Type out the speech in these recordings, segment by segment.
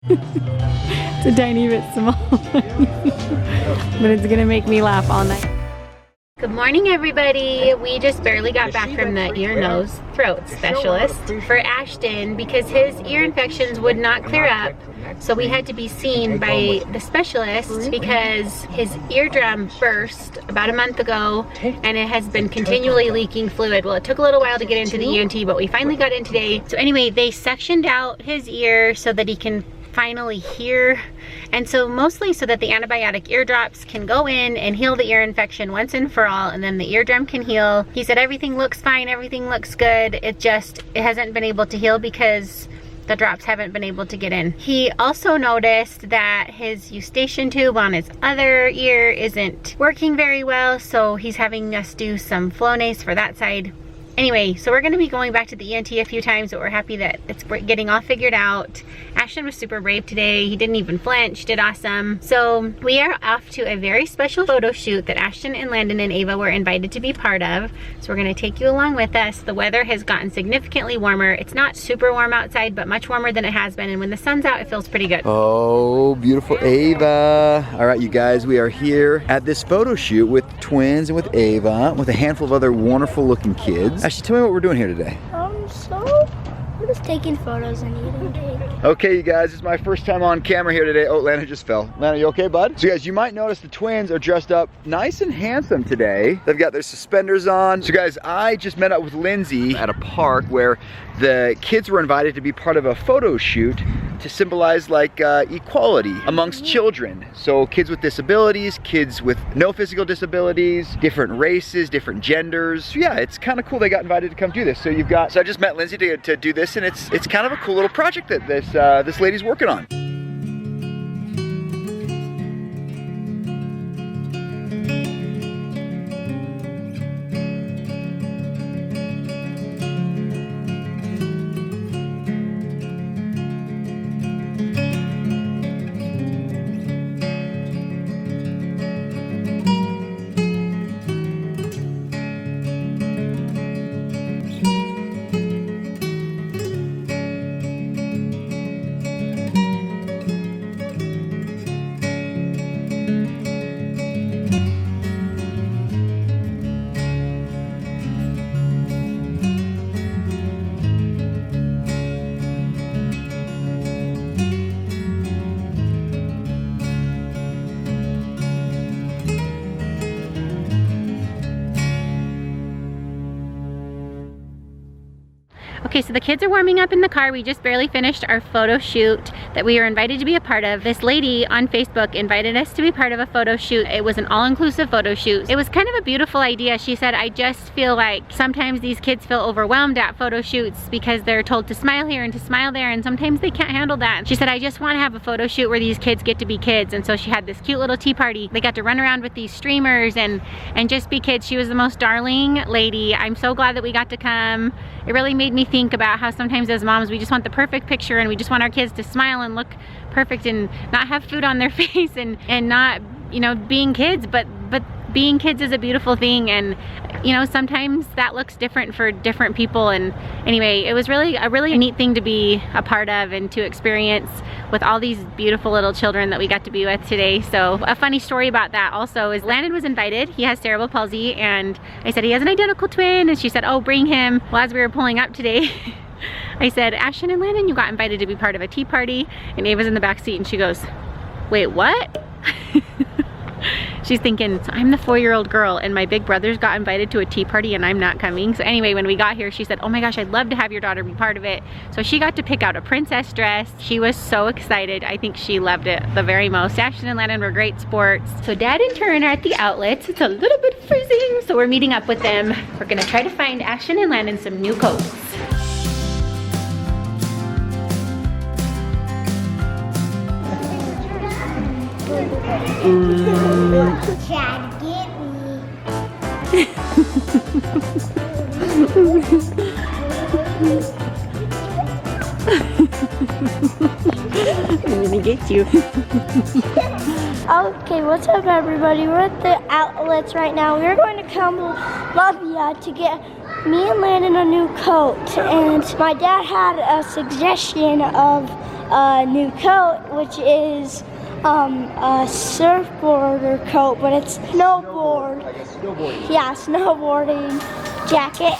It's a tiny bit small, but it's gonna make me laugh all night. Good morning, everybody. We just barely got back from the ear, nose, throat specialist for Ashton because his ear infections would not clear up. So we had to be seen by the specialist because his eardrum burst about a month ago and it has been continually leaking fluid. Well, it took a little while to get into the ENT, but we finally got in today. So anyway, they sectioned out his ear so that he can finally hear, and so mostly so that the antibiotic ear drops can go in and heal the ear infection once and for all, and then the eardrum can heal. He said everything looks fine, everything looks good, it hasn't been able to heal because the drops haven't been able to get in. He also noticed that his eustachian tube on his other ear isn't working very well, so he's having us do some Flonase for that side. Anyway, so we're going to be going back to the ENT a few times, but we're happy that it's getting all figured out. Ashton was super brave today. He didn't even flinch, did awesome. So we are off to a very special photo shoot that Ashton and Landon and Ava were invited to be part of. So we're going to take you along with us. The weather has gotten significantly warmer. It's not super warm outside, but much warmer than it has been. And when the sun's out, it feels pretty good. Oh, beautiful Ava. All right, you guys, we are here at this photo shoot with twins and with Ava, with a handful of other wonderful looking kids. Actually, tell me what we're doing here today. So we're just taking photos and eating cake. Okay, you guys, it's my first time on camera here today. Oh, Landon just fell. Landon, you okay, bud? So guys, you might notice the twins are dressed up nice and handsome today. They've got their suspenders on. So guys, I just met up with Lindsay at a park where the kids were invited to be part of a photo shoot to symbolize like equality amongst children. So kids with disabilities, kids with no physical disabilities, different races, different genders. So yeah, it's kind of cool they got invited to come do this. So I just met Lindsay to do this, and it's kind of a cool little project that this lady's working on. Okay, so the kids are warming up in the car. We just barely finished our photo shoot that we were invited to be a part of. This lady on Facebook invited us to be part of a photo shoot. It was an all-inclusive photo shoot. It was kind of a beautiful idea. She said, I just feel like sometimes these kids feel overwhelmed at photo shoots because they're told to smile here and to smile there, and sometimes they can't handle that. She said, I just want to have a photo shoot where these kids get to be kids. And so she had this cute little tea party. They got to run around with these streamers and just be kids. She was the most darling lady. I'm so glad that we got to come. It really made me think about how sometimes as moms we just want the perfect picture and we just want our kids to smile and look perfect and not have food on their face and not, you know, being kids, but being kids is a beautiful thing, and you know, sometimes that looks different for different people. And anyway, it was really a neat thing to be a part of and to experience with all these beautiful little children that we got to be with today. So a funny story about that also is Landon was invited. He has cerebral palsy, and I said he has an identical twin, and she said, oh, bring him. Well, as we were pulling up today, I said, Ashton and Landon, you got invited to be part of a tea party, and Ava's in the back seat and she goes, wait, what? She's thinking, so I'm the 4-year-old girl and my big brothers got invited to a tea party and I'm not coming. So anyway, when we got here, she said, oh my gosh, I'd love to have your daughter be part of it. So she got to pick out a princess dress. She was so excited. I think she loved it the very most. Ashton and Landon were great sports. So Dad and Turn are at the outlets. It's a little bit freezing, so we're meeting up with them. We're gonna try to find Ashton and Landon some new coats. Chad, get me. I'm gonna get you. Okay, what's up everybody? We're at the outlets right now. We're going to Columbia to get me and Landon a new coat. And my dad had a suggestion of a new coat, which is a surfboarder coat, but it's snowboard. Like a snowboarding. Yeah, snowboarding jacket.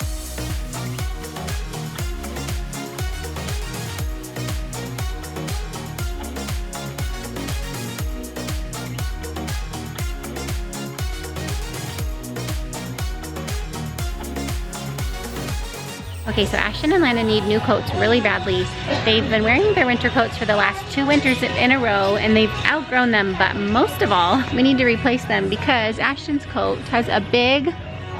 Okay, so Ashton and Landon need new coats really badly. They've been wearing their winter coats for the last 2 winters in a row, and they've outgrown them, but most of all, we need to replace them because Ashton's coat has a big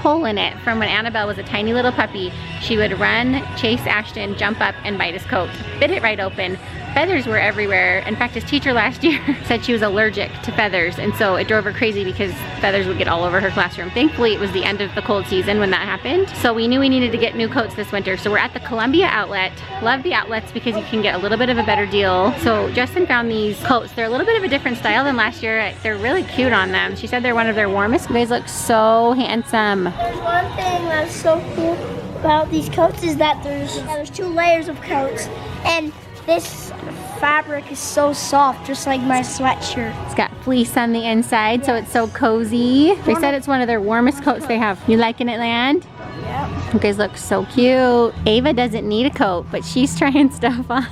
hole in it from when Annabelle was a tiny little puppy. She would run, chase Ashton, jump up, and bite his coat. Bit it right open. Feathers were everywhere. In fact, his teacher last year said she was allergic to feathers, and so it drove her crazy because feathers would get all over her classroom. Thankfully, it was the end of the cold season when that happened, so we knew we needed to get new coats this winter. So we're at the Columbia outlet. Love the outlets because you can get a little bit of a better deal. So Justin found these coats. They're a little bit of a different style than last year. They're really cute on them. She said they're one of their warmest. You guys look so handsome. There's one thing that's so cool about these coats is that there's 2 layers of coats, and this fabric is so soft, just like my sweatshirt. It's got fleece on the inside, so it's so cozy. They said it's one of their warmest coats they have. You liking it, Land? Yeah. You guys look so cute. Ava doesn't need a coat, but she's trying stuff on.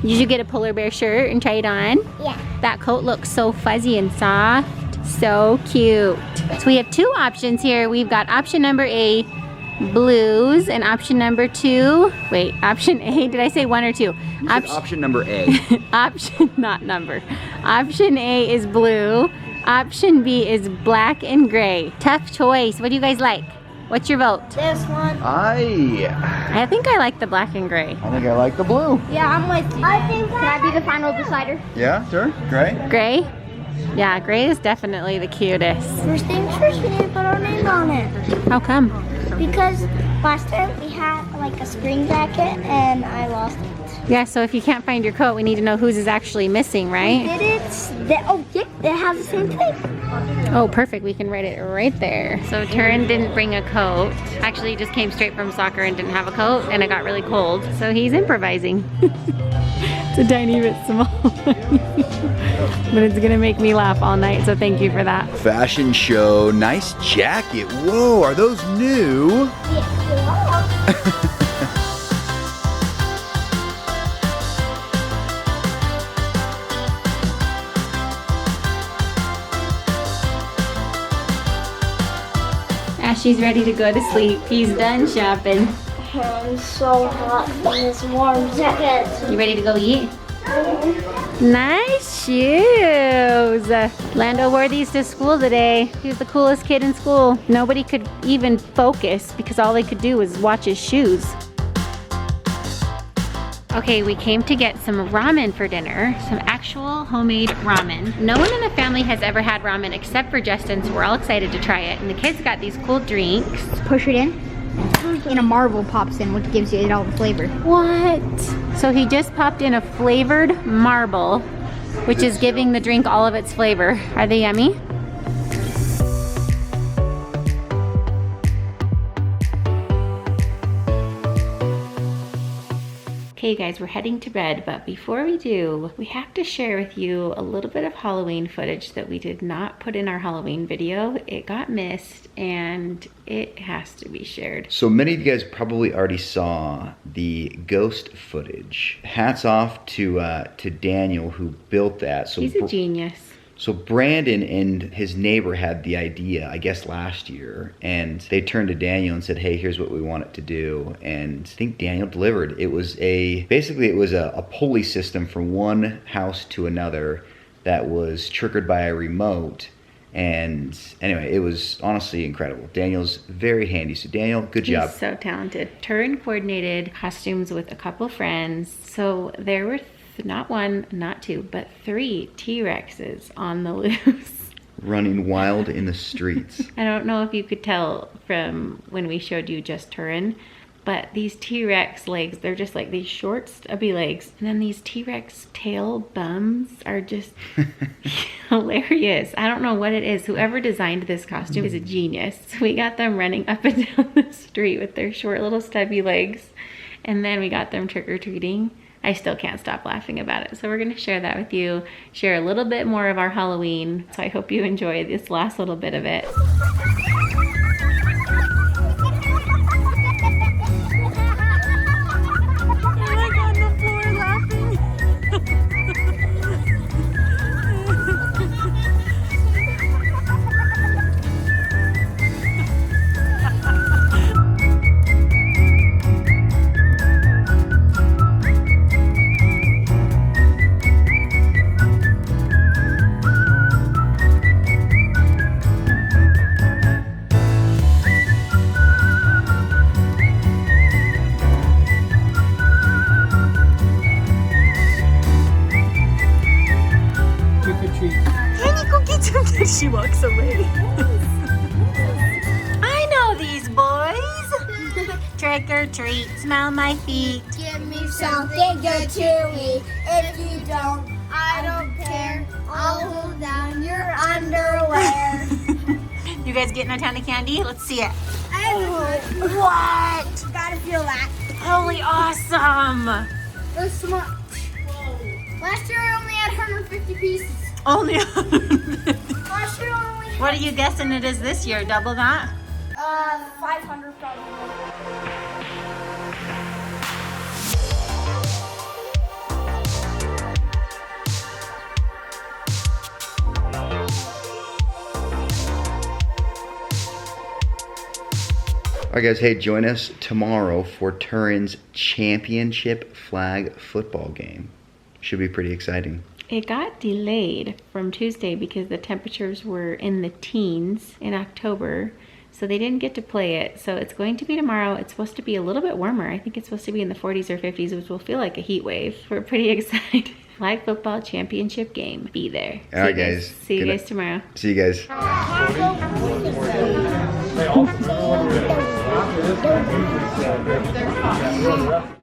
Did you get a polar bear shirt and try it on? Yeah. That coat looks so fuzzy and soft. So cute. So we have 2 options here. We've got option number A, blues, and option number 2. Wait, option A, did I say 1 or 2? Option number A. Option, not number. Option A is blue. Option B is black and gray. Tough choice. What do you guys like? What's your vote? This one. I think I like the black and gray. I think I like the blue. Yeah, I'm with you. I think can I be the final decider? Yeah, sure. Great. Gray? Yeah, gray is definitely the cutest. First things first, we need to put our name on it. How come? Because last time we had like a spring jacket and I lost it. Yeah, so if you can't find your coat, we need to know whose is actually missing, right? Did it? Oh, yeah, it has the same thing. Oh, perfect. We can write it right there. So Turin didn't bring a coat. Actually, he just came straight from soccer and didn't have a coat, and it got really cold. So he's improvising. It's a tiny bit small. But it's gonna make me laugh all night, so thank you for that. Fashion show. Nice jacket. Whoa, are those new? Yeah. Ashley's ready to go to sleep. He's done shopping. I'm so hot in this warm jacket. You ready to go eat? Nice shoes. Lando wore these to school today. He was the coolest kid in school. Nobody could even focus because all they could do was watch his shoes. Okay, we came to get some ramen for dinner, some actual homemade ramen. No one in the family has ever had ramen except for Justin, so we're all excited to try it. And the kids got these cool drinks. Push it in, and a marble pops in, which gives it all the flavor. What? So he just popped in a flavored marble, which is giving the drink all of its flavor. Are they yummy? Okay guys, we're heading to bed, but before we do, we have to share with you a little bit of Halloween footage that we did not put in our Halloween video. It got missed and it has to be shared. So many of you guys probably already saw the ghost footage. Hats off to Daniel who built that. So he's a genius. So Brandon and his neighbor had the idea, I guess last year, and they turned to Daniel and said, hey, here's what we want it to do. And I think Daniel delivered. It was basically it was a pulley system from one house to another that was triggered by a remote. And anyway, it was honestly incredible. Daniel's very handy. So Daniel, good job. He's so talented. Turin coordinated costumes with a couple friends. So there were not 1, not 2, but 3 T-Rexes on the loose. Running wild in the streets. I don't know if you could tell from when we showed you just Turin, but these T-Rex legs, they're just like these short, stubby legs. And then these T-Rex tail bums are just hilarious. I don't know what it is. Whoever designed this costume is a genius. So we got them running up and down the street with their short little stubby legs. And then we got them trick-or-treating. I still can't stop laughing about it. So we're gonna share that with you, share a little bit more of our Halloween. So I hope you enjoy this last little bit of it. She walks away. I know these boys. Trick or treat, smell my feet. Give me something good to eat. If you don't, I don't care. I'll hold down your underwear. You guys getting a ton of candy? Let's see it. What? Gotta feel that. Holy awesome. There's so much. Last year I only had 150 pieces. Only. Last year I only had What are you guessing it is this year? Double that? 500 probably. All right, guys, hey, join us tomorrow for Turin's championship flag football game. Should be pretty exciting. It got delayed from Tuesday because the temperatures were in the teens in October, so they didn't get to play it. So it's going to be tomorrow. It's supposed to be a little bit warmer. I think it's supposed to be in the 40s or 50s, which will feel like a heat wave. We're pretty excited. Flag football championship game. Be there. All right, guys. See you guys tomorrow. See you guys.